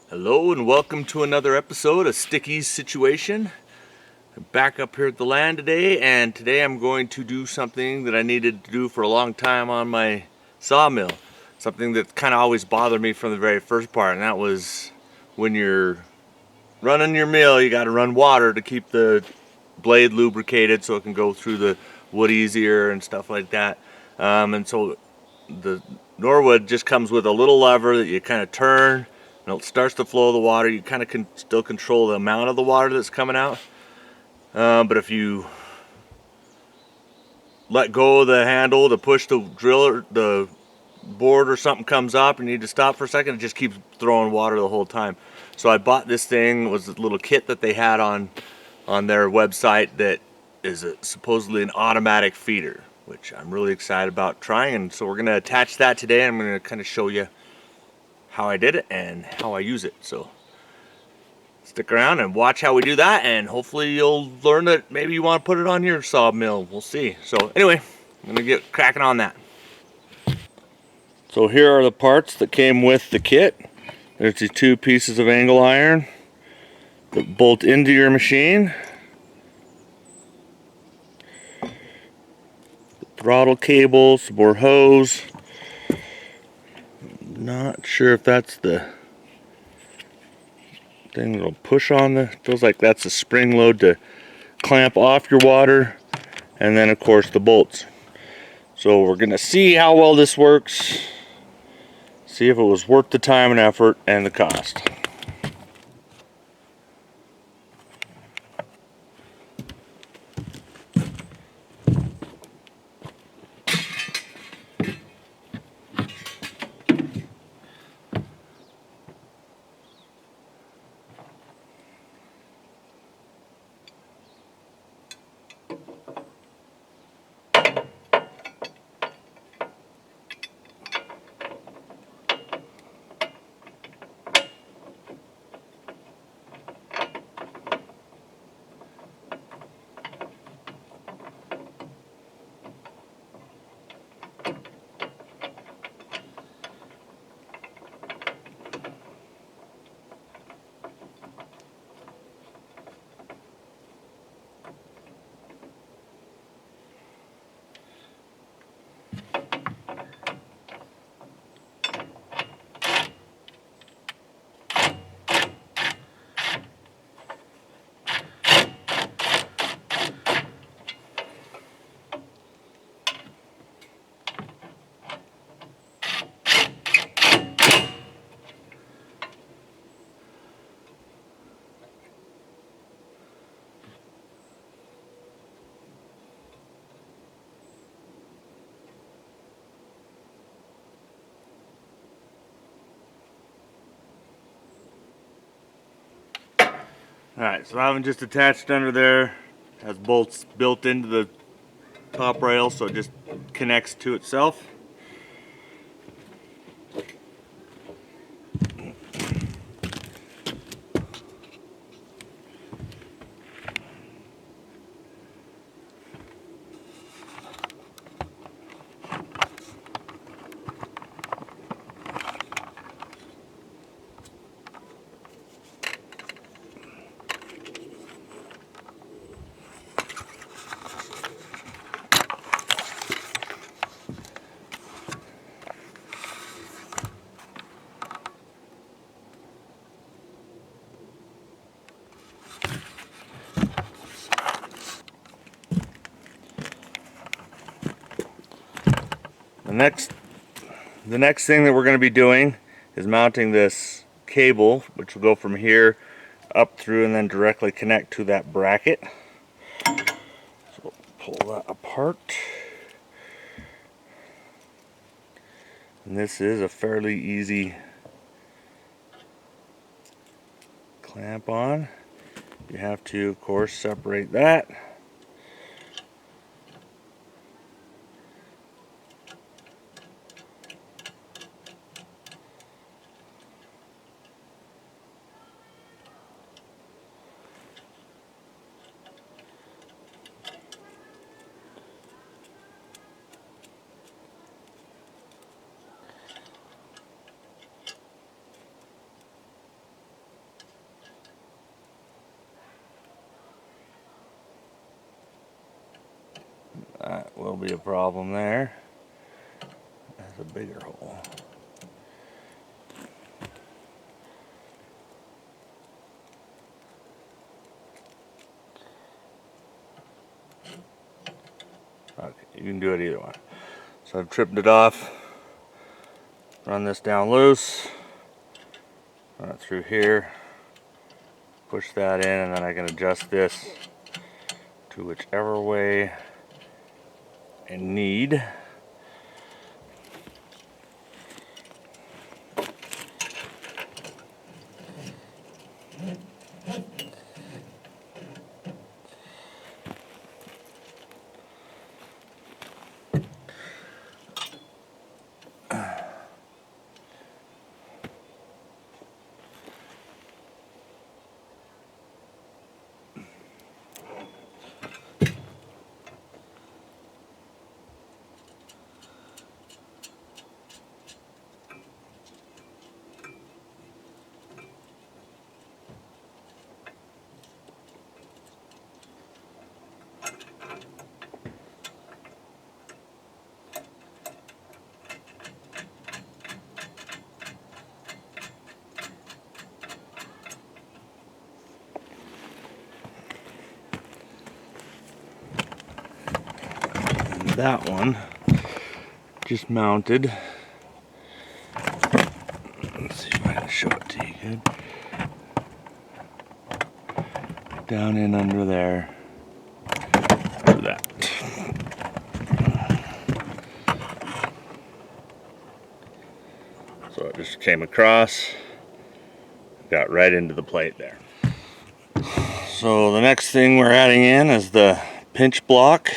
Hello and welcome to another episode of Sticky's Situation. I'm back up here at the land today, and today I'm going to do something that I needed to do for a long time on my sawmill. Something that kind of always bothered me from the very first part, and that was when you're running your mill, you got to run water to keep the blade lubricated so it can go through the wood easier and stuff like that. And so the Norwood just comes with a little lever that you kind of turn, and it starts to flow the water. You kind of can still control the amount of the water that's coming out, but if you let go of the handle to push the drill, the board or something comes up and you need to stop for a second, it just keeps throwing water the whole time. So I bought this thing. It was a little kit that they had on their website that is supposedly an automatic feeder, which I'm really excited about trying. And so we're going to attach that today. I'm going to kind of show you how I did it and how I use it. So stick around and watch how we do that, and hopefully you'll learn that maybe you want to put it on your sawmill. We'll see. So anyway, I'm going to get cracking on that. So here are the parts that came with the kit. There's the two pieces of angle iron that bolt into your machine. Throttle cable, some more hose. Not sure if that's the thing that'll push on the, feels like that's a spring load to clamp off your water, and then of course the bolts. So we're gonna see how well this works, see if it was worth the time and effort and the cost. Alright, so that one just attached under there, has bolts built into the top rail, so it just connects to itself. The next thing that we're going to be doing is mounting this cable, which will go from here up through and then directly connect to that bracket. So pull that apart. And this is a fairly easy clamp on. You have to, of course, separate that. will be a problem there. That's a bigger hole. Okay, you can do it either one. So I've tripped it off. Run this down loose. Run it through here. Push that in, and then I can adjust this to whichever way I need. That one just mounted. Let's see if I can show it to you good. Down in under there. Do that. So it just came across, got right into the plate there. So the next thing we're adding in is the pinch block.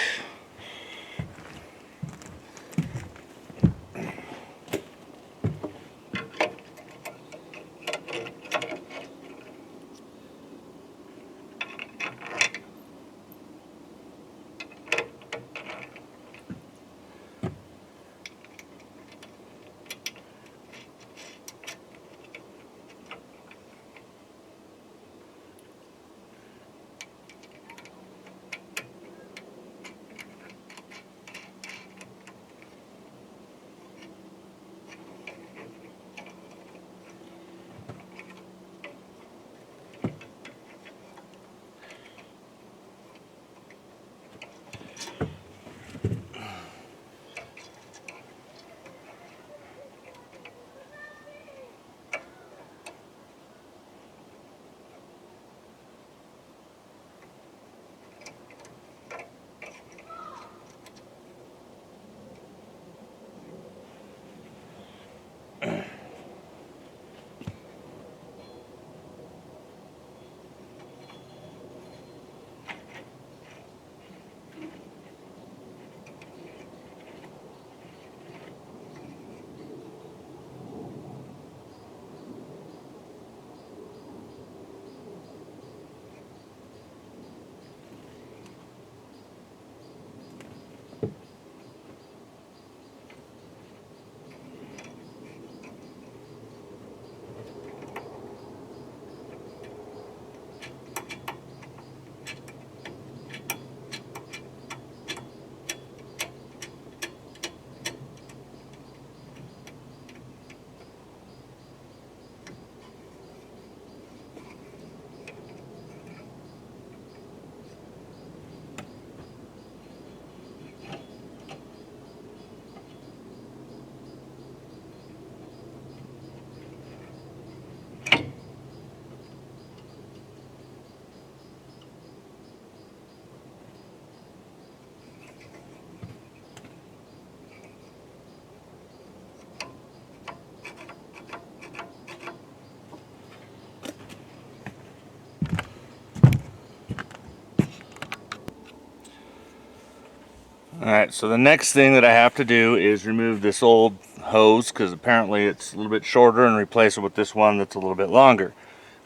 Alright, so the next thing that I have to do is remove this old hose, because apparently it's a little bit shorter, and replace it with this one that's a little bit longer.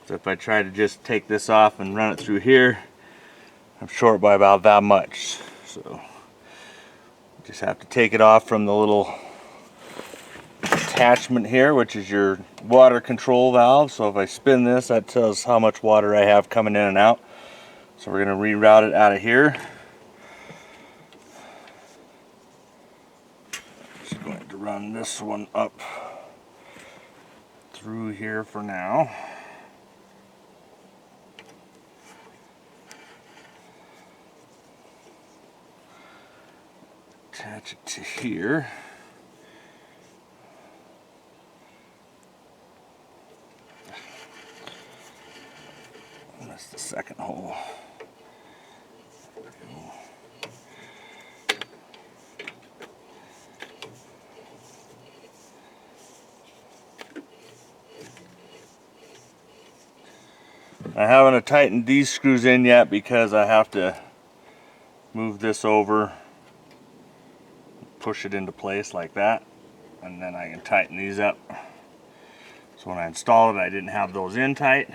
So if I try to just take this off and run it through here, I'm short by about that much. So just have to take it off from the little attachment here, which is your water control valve. So if I spin this, that tells how much water I have coming in and out. So we're going to reroute it out of here. run this one up through here for now. Attach it to here. That's the second hole. I haven't tightened these screws in yet because I have to move this over, push it into place like that, and then I can tighten these up. So when I installed it, I didn't have those in tight.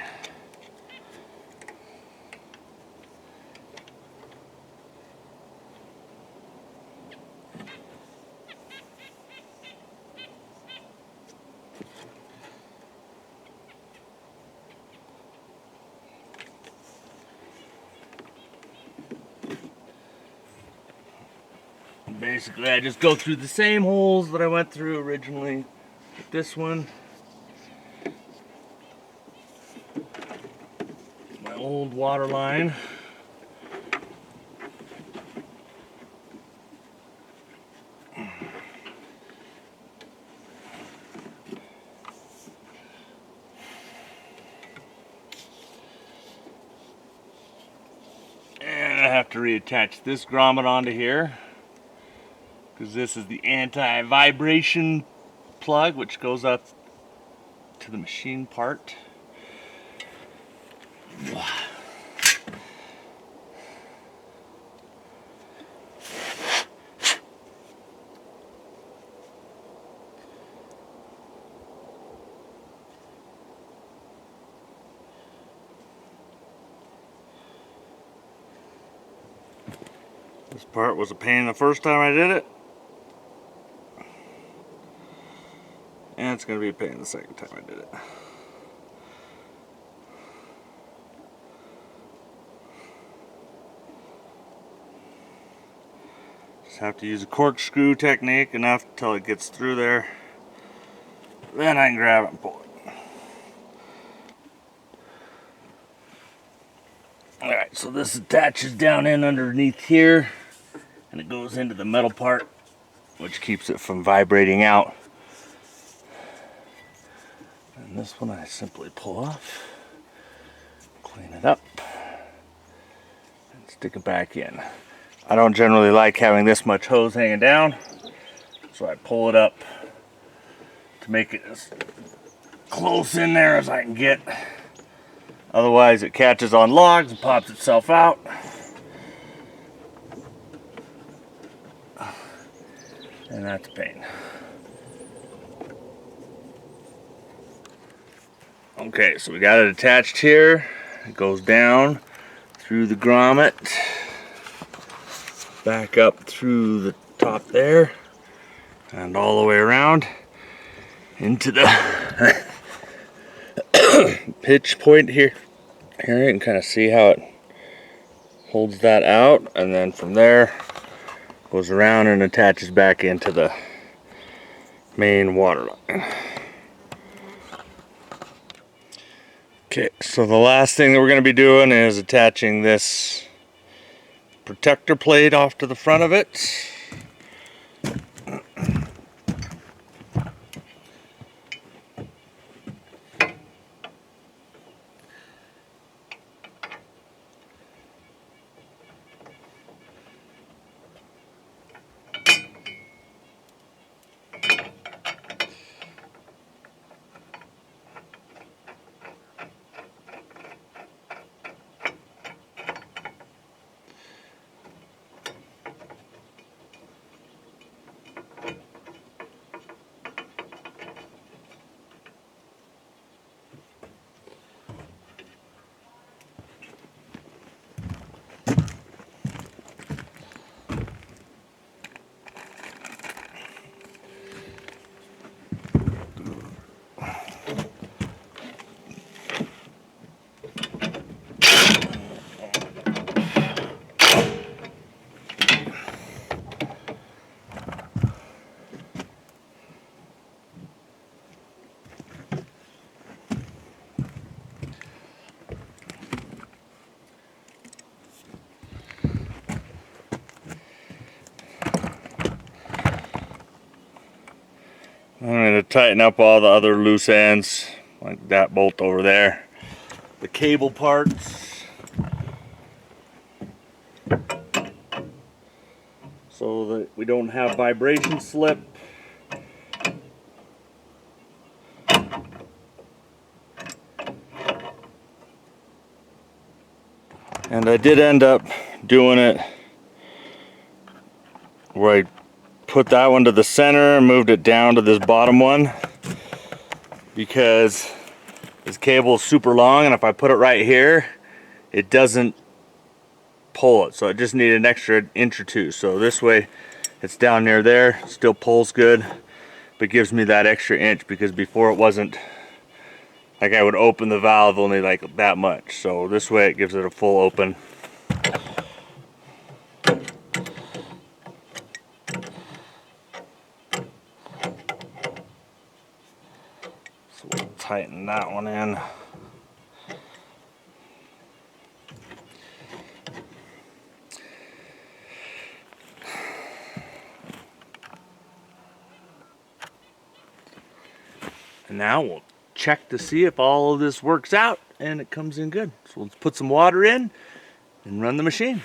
Basically, I just go through the same holes that I went through originally with this one. My old water line. And I have to reattach this grommet onto here, because this is the anti-vibration plug which goes up to the machine part. This part was a pain the first time I did it, and it's going to be a pain the second time I did it. Just have to use a corkscrew technique enough until it gets through there. Then I can grab it and pull it. Alright, so this attaches down in underneath here, and it goes into the metal part, which keeps it from vibrating out. And this one I simply pull off, clean it up, and stick it back in. I don't generally like having this much hose hanging down, so I pull it up to make it as close in there as I can get. Otherwise it catches on logs and pops itself out. And that's a pain. Okay, so we got it attached here. It goes down through the grommet, back up through the top there, and all the way around into the pitch point here. Here you can kind of see how it holds that out, and then from there goes around and attaches back into the main water line. Okay, so the last thing that we're going to be doing is attaching this protector plate off to the front of it. tighten up all the other loose ends, like that bolt over there. The cable parts. So that we don't have vibration slip. And I did end up doing it where I put that one to the center and moved it down to this bottom one, because this cable is super long, and if I put it right here, it doesn't pull it. So I just need an extra inch or two. So this way it's down near there, still pulls good, but gives me that extra inch, because before it wasn't, like I would open the valve only like that much. So this way it gives it a full open. So we'll tighten that one in. And now we'll check to see if all of this works out and it comes in good. So let's put some water in and run the machine.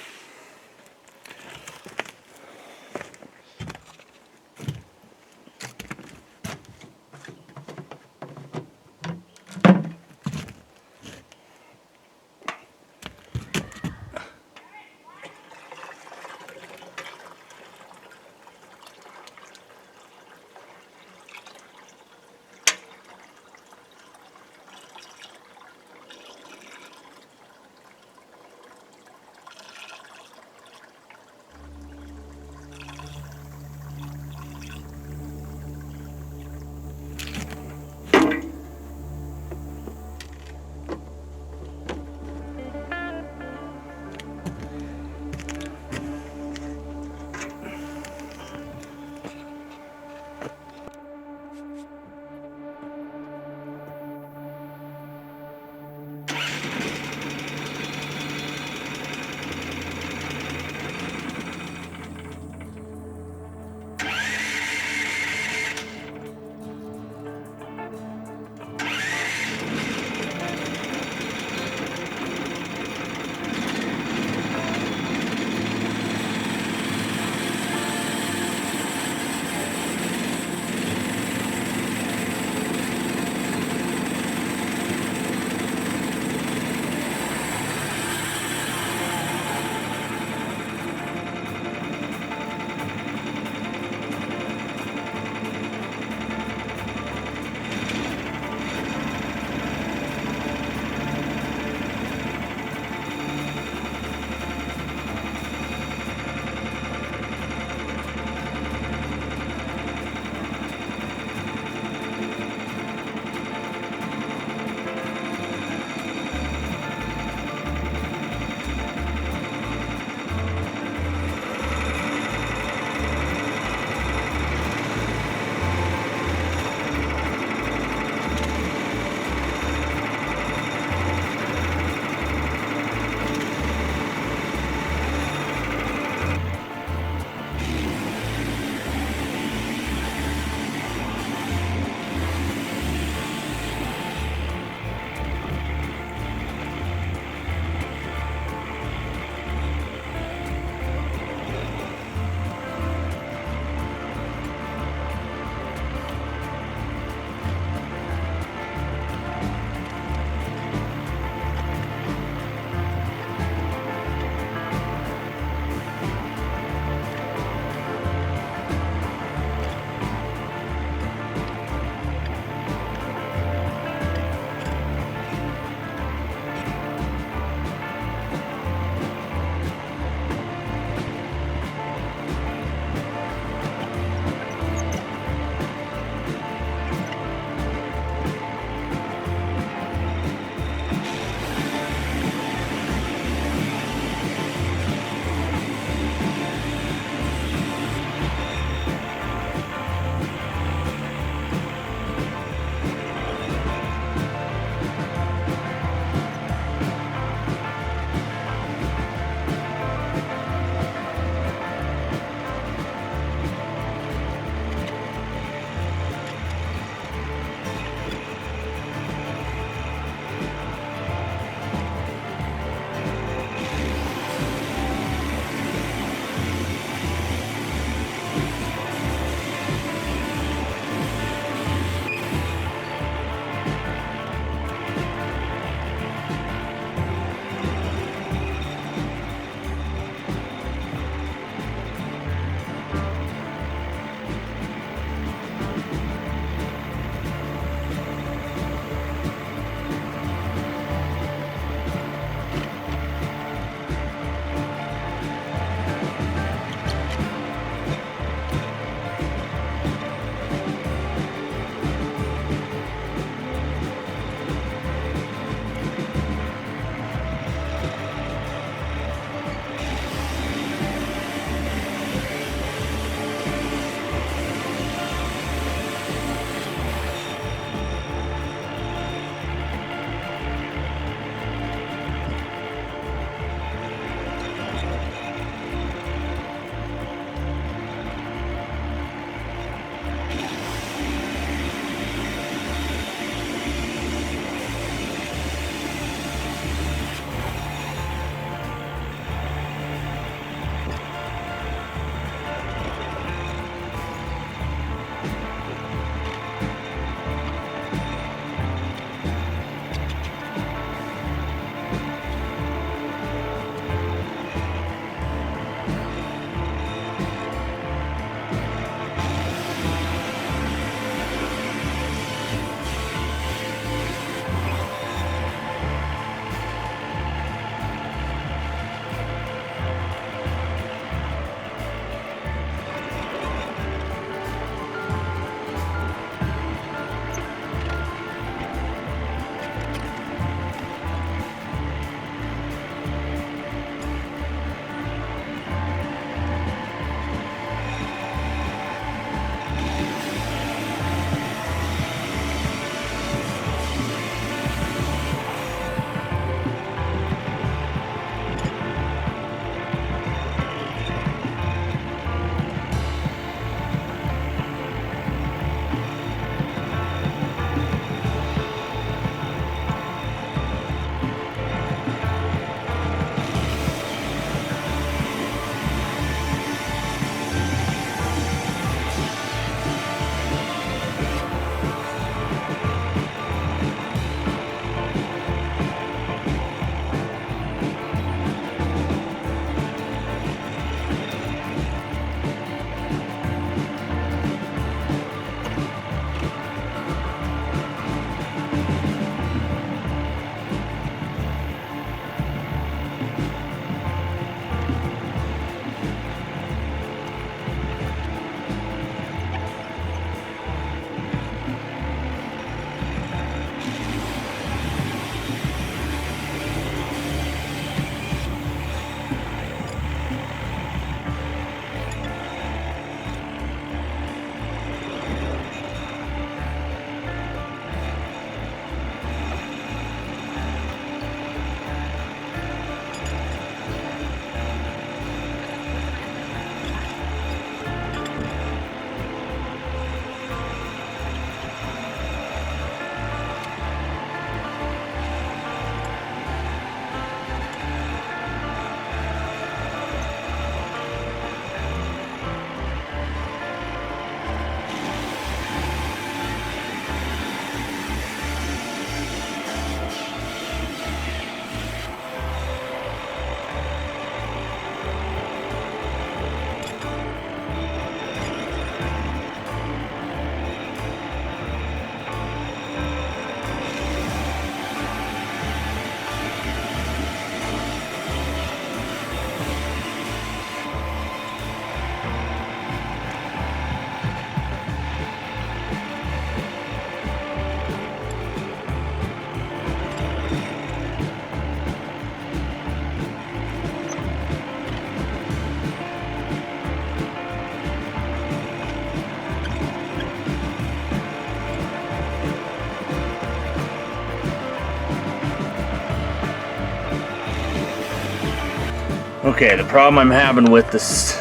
Okay, the problem I'm having with this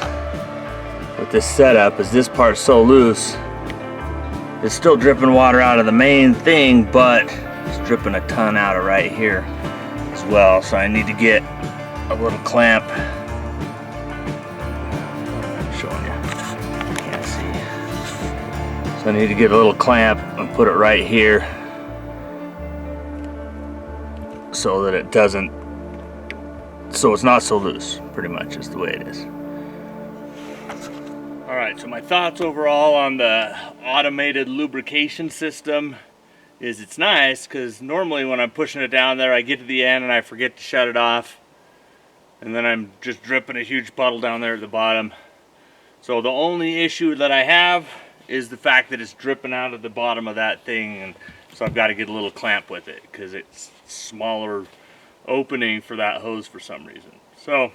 setup is this part's so loose. It's still dripping water out of the main thing, but it's dripping a ton out of right here as well. So I need to get a little clamp. I'm showing you. You can't see. So I need to get a little clamp and put it right here so that it doesn't, so it's not so loose, pretty much is the way it is. Alright, so my thoughts overall on the automated lubrication system is it's nice because normally when I'm pushing it down there I get to the end and I forget to shut it off, and then I'm just dripping a huge puddle down there at the bottom. So the only issue that I have is the fact that it's dripping out of the bottom of that thing, and so I've got to get a little clamp with it because it's smaller opening for that hose for some reason. So,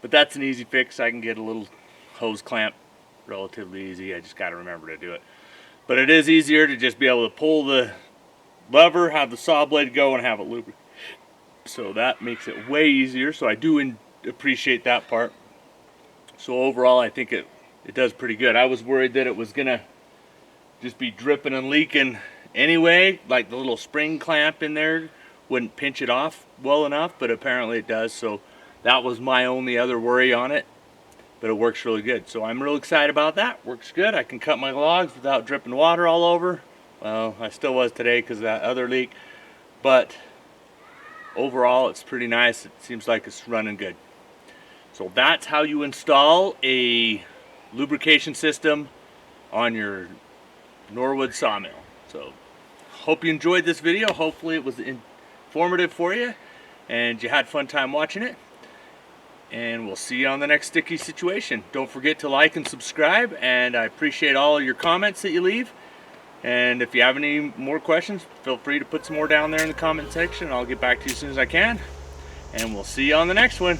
but that's an easy fix. I can get a little hose clamp relatively easy. I just got to remember to do it. But it is easier to just be able to pull the lever, have the saw blade go, and have it lubricated. So that makes it way easier. So I do appreciate that part. So overall, I think it does pretty good. I was worried that it was gonna just be dripping and leaking anyway, like the little spring clamp in there wouldn't pinch it off well enough, but apparently it does. So that was my only other worry on it. But it works really good. So I'm real excited about that. Works good. I can cut my logs without dripping water all over. Well, I still was today because of that other leak. But overall, it's pretty nice. It seems like it's running good. So that's how you install a lubrication system on your Norwood sawmill. So hope you enjoyed this video. Hopefully it was informative for you and you had fun time watching it. And we'll see you on the next sticky situation. Don't forget to like and subscribe, and I appreciate all your comments that you leave. And if you have any more questions, feel free to put some more down there in the comment section. I'll get back to you as soon as I can. And we'll see you on the next one.